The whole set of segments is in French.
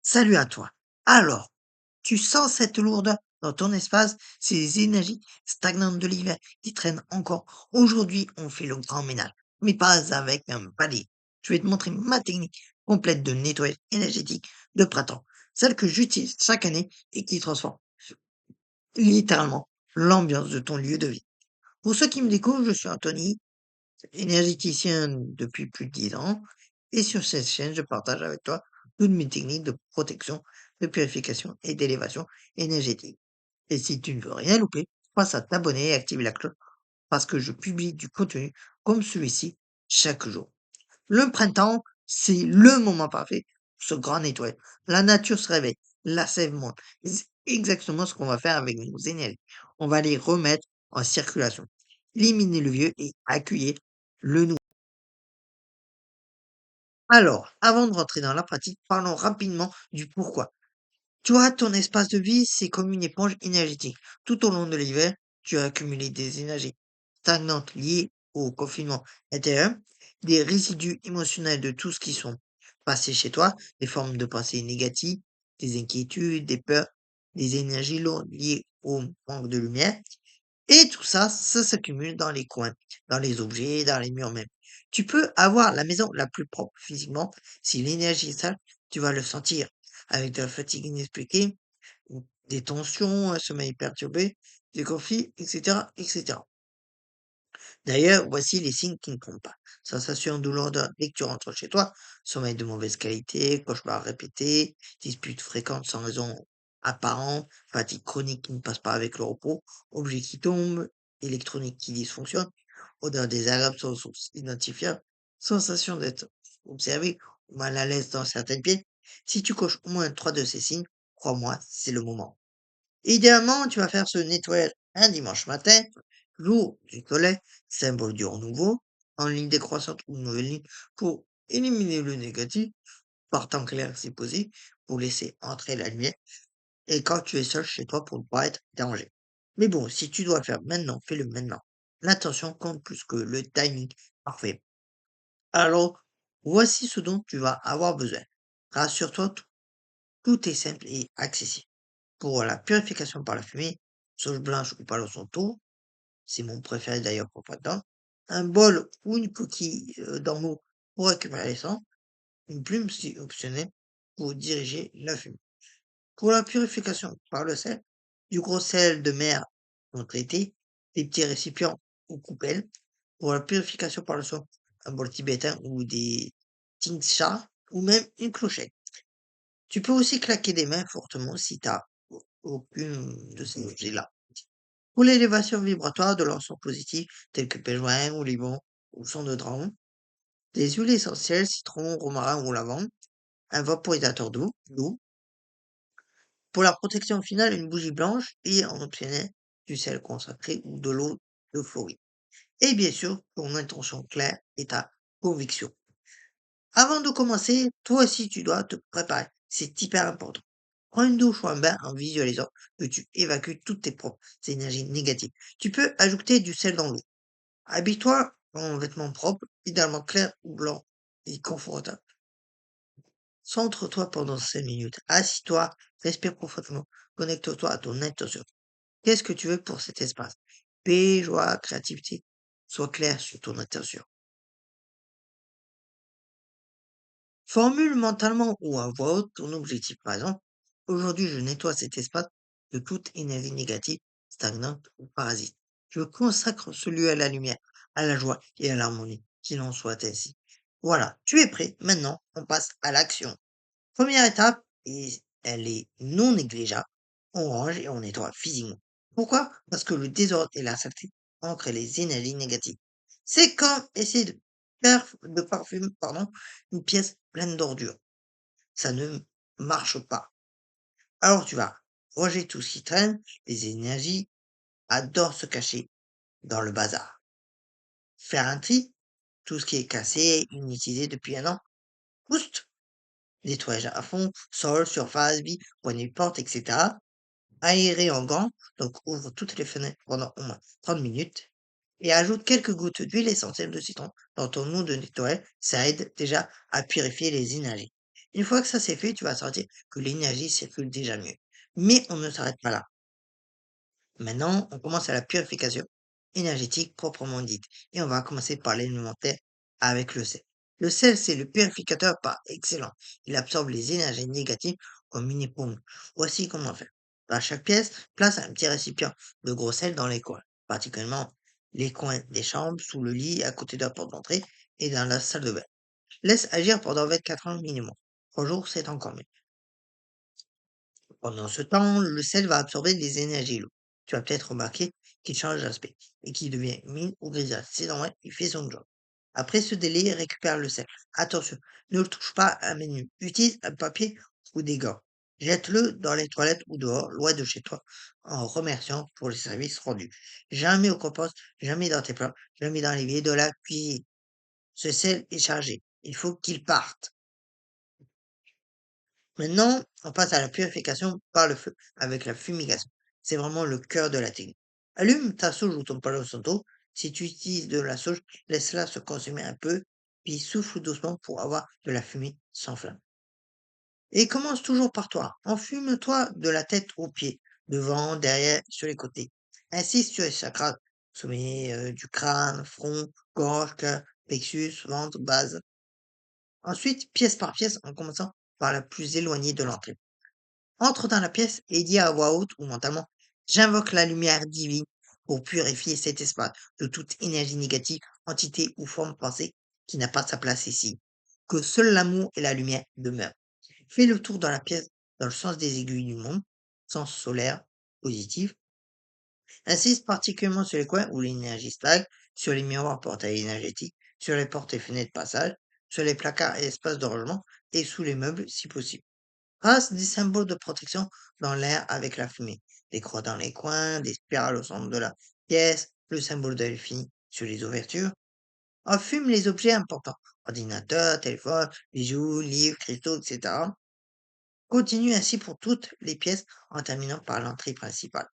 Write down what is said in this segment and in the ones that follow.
Salut à toi. Alors, tu sens cette lourdeur dans ton espace, ces énergies stagnantes de l'hiver qui traînent encore. Aujourd'hui, on fait le grand ménage, mais pas avec un balai. Je vais te montrer ma technique complète de nettoyage énergétique de printemps, celle que j'utilise chaque année et qui transforme littéralement l'ambiance de ton lieu de vie. Pour ceux qui me découvrent, je suis Anthony, énergéticien depuis plus de 10 ans, et sur cette chaîne, je partage avec toi toutes mes techniques de protection, de purification et d'élévation énergétique. Et si tu ne veux rien louper, passe à t'abonner et active la cloche parce que je publie du contenu comme celui-ci chaque jour. Le printemps, c'est le moment parfait pour ce grand nettoyage. La nature se réveille, la sève monte. Et c'est exactement ce qu'on va faire avec nos énergies. On va les remettre en circulation, éliminer le vieux et accueillir le nouveau. Alors, avant de rentrer dans la pratique, parlons rapidement du pourquoi. Tu vois, ton espace de vie, c'est comme une éponge énergétique. Tout au long de l'hiver, tu as accumulé des énergies stagnantes liées au confinement intérieur, des résidus émotionnels de tout ce qui sont passés chez toi, des formes de pensée négatives, des inquiétudes, des peurs, des énergies lourdes liées au manque de lumière. Et tout ça, ça s'accumule dans les coins, dans les objets, dans les murs même. Tu peux avoir la maison la plus propre physiquement, si l'énergie est sale, tu vas le sentir, avec de la fatigue inexpliquée, ou des tensions, un sommeil perturbé, des conflits, etc., etc. D'ailleurs, voici les signes qui ne comptent pas. Sensation douloureuse dès que tu rentres chez toi, sommeil de mauvaise qualité, cauchemars répétés, disputes fréquentes sans raison apparente, fatigue chronique qui ne passe pas avec le repos, objets qui tombent, électronique qui dysfonctionne, odeur désagréable sans source identifiable, sensation d'être observé ou mal à l'aise dans certaines pièces. Si tu coches au moins trois de ces signes, crois-moi, c'est le moment. Idéalement, tu vas faire ce nettoyage un dimanche matin, jour du soleil, symbole du renouveau, en ligne décroissante ou nouvelle ligne, pour éliminer le négatif, par temps clair si possible, pour laisser entrer la lumière, et quand tu es seul chez toi pour ne pas être dérangé. Mais bon, si tu dois le faire maintenant, fais-le maintenant. L'intention compte plus que le timing parfait. Alors, voici ce dont tu vas avoir besoin. Rassure-toi, tout est simple et accessible. Pour la purification par la fumée, sauge blanche ou palo santo, c'est mon préféré d'ailleurs pour pas de dents, un bol ou une coquille dans l'eau pour récupérer les sangs, une plume si optionnelle pour diriger la fumée. Pour la purification par le sel, du gros sel de mer non traité, des petits récipients ou coupelles. Pour la purification par le son, un bol tibétain ou des tingsha ou même une clochette. Tu peux aussi claquer des mains fortement si tu as aucune de ces objets-là. Pour l'élévation vibratoire de l'encens positif, tels que péjoin ou limon ou son de drame, des huiles essentielles, citron, romarin ou lavande, un vaporisateur d'eau. Pour la protection finale, une bougie blanche et en optionnel, du sel concentré ou de l'eau de fluoride. Et bien sûr, ton intention claire et ta conviction. Avant de commencer, toi aussi tu dois te préparer. C'est hyper important. Prends une douche ou un bain en visualisant que tu évacues toutes tes propres énergies négatives. Tu peux ajouter du sel dans l'eau. Habille-toi en vêtements propres, idéalement clairs ou blancs et confortables. Centre-toi pendant 5 minutes. Assis-toi, respire profondément. Connecte-toi à ton intention. Qu'est-ce que tu veux pour cet espace? Paix, joie, créativité. Sois clair sur ton intention. Formule mentalement ou à voix haute ton objectif. Par exemple, aujourd'hui, je nettoie cet espace de toute énergie négative, stagnante ou parasite. Je consacre ce lieu à la lumière, à la joie et à l'harmonie. Qu'il en soit ainsi. Voilà, tu es prêt. Maintenant, on passe à l'action. Première étape, et elle est non négligeable, on range et on nettoie physiquement. Pourquoi? Parce que le désordre et la saleté ancrent les énergies négatives. C'est comme essayer de parfumer, pardon, une pièce pleine d'ordures. Ça ne marche pas. Alors tu vas ranger tout ce qui traîne, les énergies adorent se cacher dans le bazar. Faire un tri, tout ce qui est cassé, inutilisé depuis un an, boost. Nettoyage à fond, sol, surface, billes, poignée de porte, etc. Aérer en gants, donc ouvre toutes les fenêtres pendant au moins 30 minutes et ajoute quelques gouttes d'huile essentielle de citron dans ton eau de nettoyage. Ça aide déjà à purifier les énergies. Une fois que ça c'est fait, tu vas sentir que l'énergie circule déjà mieux. Mais on ne s'arrête pas là. Maintenant, on commence à la purification énergétique proprement dite. Et on va commencer par l'alimentaire avec le sel. Le sel, c'est le purificateur par excellence. Il absorbe les énergies négatives comme une éponge. Voici comment faire. Dans chaque pièce, place un petit récipient de gros sel dans les coins, particulièrement les coins des chambres, sous le lit, à côté de la porte d'entrée et dans la salle de bain. Laisse agir pendant 24 heures minimum. 3 jours, c'est encore mieux. Pendant ce temps, le sel va absorber des énergies lourdes. Tu as peut-être remarqué qu'il change d'aspect et qu'il devient mine ou grisâtre. C'est normal, il fait son job. Après ce délai, récupère le sel. Attention, ne le touche pas à main nue. Utilise un papier ou des gants. Jette-le dans les toilettes ou dehors, loin de chez toi, en remerciant pour les services rendus. Jamais au compost, jamais dans tes plats, jamais dans l'évier de la cuisine. Ce sel est chargé. Il faut qu'il parte. Maintenant, on passe à la purification par le feu, avec la fumigation. C'est vraiment le cœur de la technique. Allume ta sauge ou ton palo santo. Si tu utilises de la sauge, laisse-la se consumer un peu, puis souffle doucement pour avoir de la fumée sans flamme. Et commence toujours par toi. Enfume-toi de la tête aux pieds, devant, derrière, sur les côtés. Insiste sur les chakras, sommet du crâne, front, gorge, cœur, plexus, ventre, base. Ensuite, pièce par pièce, en commençant par la plus éloignée de l'entrée. Entre dans la pièce et dis à voix haute ou mentalement, j'invoque la lumière divine pour purifier cet espace de toute énergie négative, entité ou forme pensée qui n'a pas sa place ici. Que seul l'amour et la lumière demeurent. Fais le tour dans la pièce dans le sens des aiguilles du monde, sens solaire, positif. Insiste particulièrement sur les coins où l'énergie stagne, sur les miroirs portails énergétiques, sur les portes et fenêtres passage, sur les placards et espaces de rangement et sous les meubles si possible. Trace des symboles de protection dans l'air avec la fumée. Des croix dans les coins, des spirales au centre de la pièce, le symbole de l'infini sur les ouvertures. Enfume les objets importants. Ordinateur, téléphone, bijoux, livres, cristaux, etc. Continue ainsi pour toutes les pièces en terminant par l'entrée principale.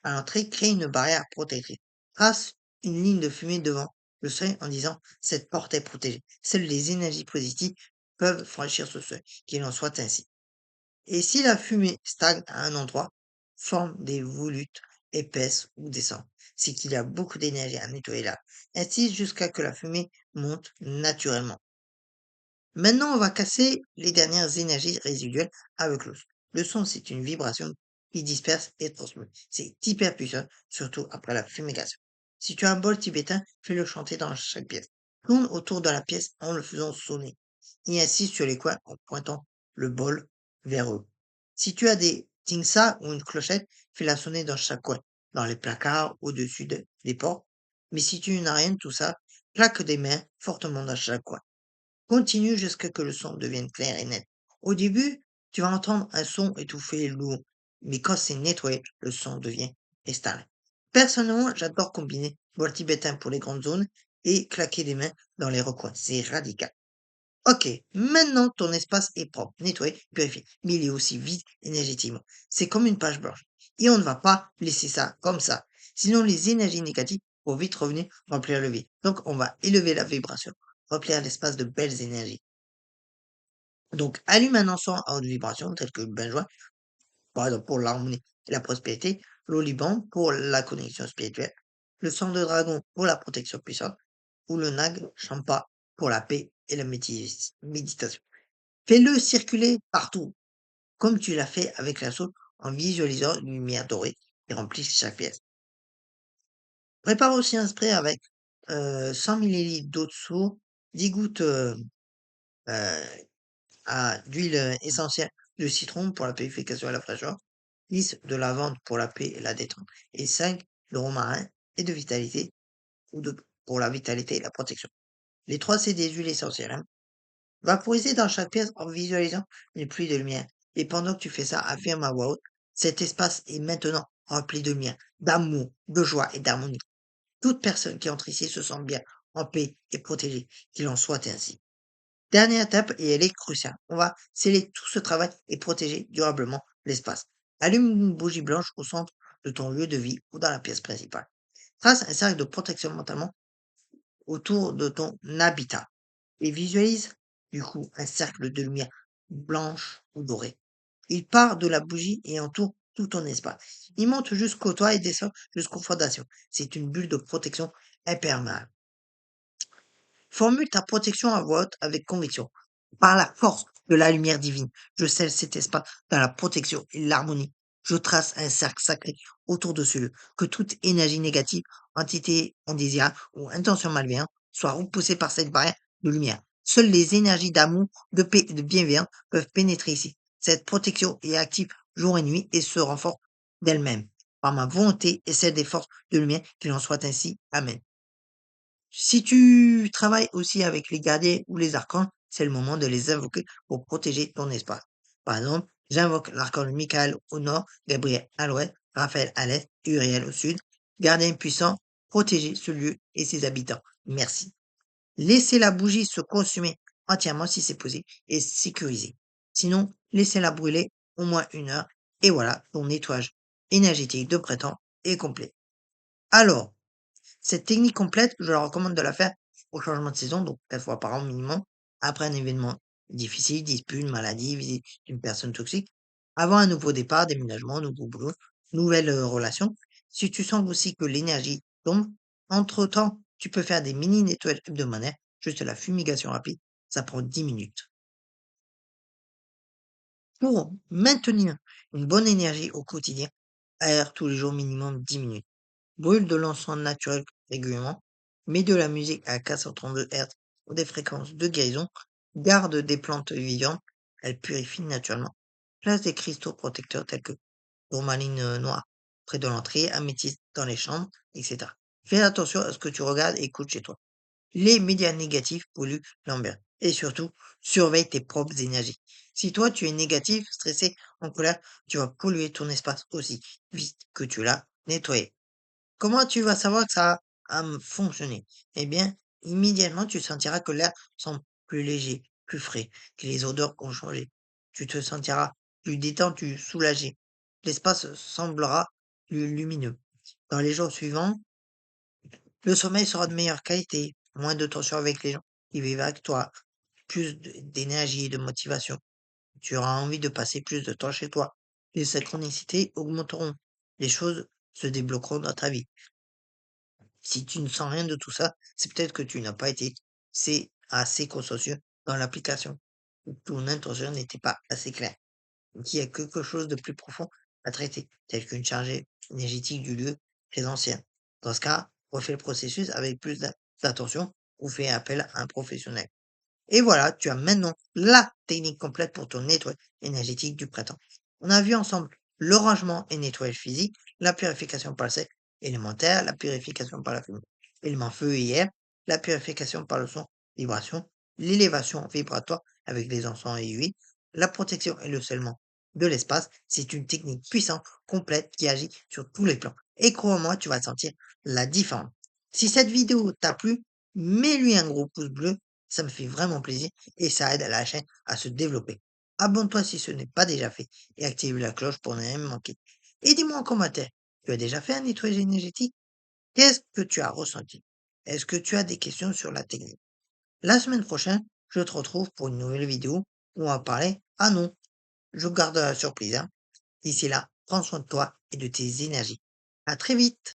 À l'entrée, crée une barrière protectrice. Trace une ligne de fumée devant le seuil en disant cette porte est protégée. Seules les énergies positives peuvent franchir ce seuil, qu'il en soit ainsi. Et si la fumée stagne à un endroit, forme des volutes épaisses ou descend, c'est qu'il y a beaucoup d'énergie à nettoyer là. Ainsi jusqu'à que la fumée monte naturellement. Maintenant, on va casser les dernières énergies résiduelles avec le son. Le son, c'est une vibration qui disperse et transmet. C'est hyper puissant, surtout après la fumigation. Si tu as un bol tibétain, fais-le chanter dans chaque pièce. Tourne autour de la pièce en le faisant sonner. Et insiste sur les coins en pointant le bol vers eux. Si tu as des tingsa ou une clochette, fais-la sonner dans chaque coin, dans les placards, au-dessus des portes. Mais si tu n'as rien de tout ça, claque des mains fortement dans chaque coin. Continue jusqu'à que le son devienne clair et net. Au début, tu vas entendre un son étouffé et lourd, mais quand c'est nettoyé, le son devient cristal. Personnellement, j'adore combiner bois tibétain pour les grandes zones et claquer des mains dans les recoins. C'est radical. Ok, maintenant ton espace est propre, nettoyé, purifié, mais il est aussi vide énergétiquement. C'est comme une page blanche. Et on ne va pas laisser ça comme ça. Sinon, les énergies négatives vont vite revenir remplir le vide. Donc, on va élever la vibration, remplir l'espace de belles énergies. Donc, allume un encens à haute vibration, tel que le benjoin, par exemple pour l'harmonie et la prospérité, l'oliban pour la connexion spirituelle, le sang de dragon pour la protection puissante, ou le nag champa pour la paix et la méditation. Fais-le circuler partout, comme tu l'as fait avec la soupe, en visualisant une lumière dorée qui remplit chaque pièce. Prépare aussi un spray avec 100 millilitres d'eau de sourd, 10 gouttes euh, d'huile essentielle de citron pour la purification et la fraîcheur, 10 de lavande pour la paix et la détente, et 5 de romarin et de vitalité, pour la vitalité et la protection. Les trois, c'est des huiles essentielles, hein. Vaporiser dans chaque pièce en visualisant une pluie de lumière. Et pendant que tu fais ça, affirme à voix haute, cet espace est maintenant rempli de lumière, d'amour, de joie et d'harmonie. Toute personne qui entre ici se sent bien, en paix et protégée, qu'il en soit ainsi. Dernière étape, et elle est cruciale. On va sceller tout ce travail et protéger durablement l'espace. Allume une bougie blanche au centre de ton lieu de vie ou dans la pièce principale. Trace un cercle de protection mentalement autour de ton habitat et visualise du coup un cercle de lumière blanche ou dorée. Il part de la bougie et entoure tout ton espace. Il monte jusqu'au toit et descend jusqu'aux fondations. C'est une bulle de protection imperméable. Formule ta protection à voix haute avec conviction. Par la force de la lumière divine, je scelle cet espace dans la protection et l'harmonie. Je trace un cercle sacré autour de ce lieu. Que toute énergie négative, entité indésirable ou intention malveillante soit repoussée par cette barrière de lumière. Seules les énergies d'amour, de paix et de bienveillance peuvent pénétrer ici. Cette protection est active jour et nuit et se renforce d'elle-même. Par ma volonté et celle des forces de lumière, qu'il en soit ainsi. Amen. Si tu travailles aussi avec les gardiens ou les archons, c'est le moment de les invoquer pour protéger ton espace. Par exemple, j'invoque l'archange Michael au nord, Gabriel à l'ouest, Raphaël à l'est, Uriel au sud. Gardien puissant, protégez ce lieu et ses habitants. Merci. Laissez la bougie se consumer entièrement si c'est possible et sécuriser. Sinon, laissez-la brûler au moins 1 heure et voilà, ton nettoyage énergétique de printemps est complet. Alors, cette technique complète, je la recommande de la faire au changement de saison, donc 4 fois par an minimum, après un événement difficile, dispute, maladie, visite d'une personne toxique, avant un nouveau départ, déménagement, nouveau boulot, nouvelle relation. Si tu sens aussi que l'énergie tombe, entre-temps, tu peux faire des mini nettoyages hebdomadaires, juste la fumigation rapide, ça prend 10 minutes. Pour maintenir une bonne énergie au quotidien, aère tous les jours minimum 10 minutes. Brûle de l'encens naturel régulièrement, mets de la musique à 432 Hz ou des fréquences de guérison, garde des plantes vivantes, elles purifient naturellement. Place des cristaux protecteurs tels que tourmaline noire près de l'entrée, améthyste dans les chambres, etc. Fais attention à ce que tu regardes et écoutes chez toi. Les médias négatifs polluent l'ambiance. Et surtout, surveille tes propres énergies. Si toi tu es négatif, stressé, en colère, tu vas polluer ton espace aussi vite que tu l'as nettoyé. Comment tu vas savoir que ça fonctionné? Eh bien, immédiatement, tu sentiras que l'air semble plus léger, plus frais, que les odeurs ont changé. Tu te sentiras plus détendu, soulagé. L'espace semblera plus lumineux. Dans les jours suivants, le sommeil sera de meilleure qualité, moins de tension avec les gens qui vivent avec toi, plus d'énergie et de motivation. Tu auras envie de passer plus de temps chez toi. Les synchronicités augmenteront. Les choses se débloqueront dans ta vie. Si tu ne sens rien de tout ça, c'est peut-être que tu n'as pas été c'est assez consciencieux dans l'application. Ou ton intention n'était pas assez claire. Donc il y a quelque chose de plus profond à traiter, tel qu'une charge énergétique du lieu très ancien. Dans ce cas, refais le processus avec plus d'attention ou fais appel à un professionnel. Et voilà, tu as maintenant la technique complète pour ton nettoyage énergétique du printemps. On a vu ensemble le rangement et nettoyage physique, la purification par le sec élémentaire, la purification par la fumée, élément feu et air, la purification par le son, vibration, l'élévation vibratoire avec les encens et huiles, la protection et le scellement de l'espace. C'est une technique puissante, complète, qui agit sur tous les plans. Et crois-moi, tu vas sentir la différence. Si cette vidéo t'a plu, mets-lui un gros pouce bleu, ça me fait vraiment plaisir et ça aide à la chaîne à se développer. Abonne-toi si ce n'est pas déjà fait et active la cloche pour ne rien manquer. Et dis-moi en commentaire, tu as déjà fait un nettoyage énergétique? Qu'est-ce que tu as ressenti? Est-ce que tu as des questions sur la technique? La semaine prochaine, je te retrouve pour une nouvelle vidéo où on va parler ah non, je garde la surprise, hein. D'ici là, prends soin de toi et de tes énergies. À très vite!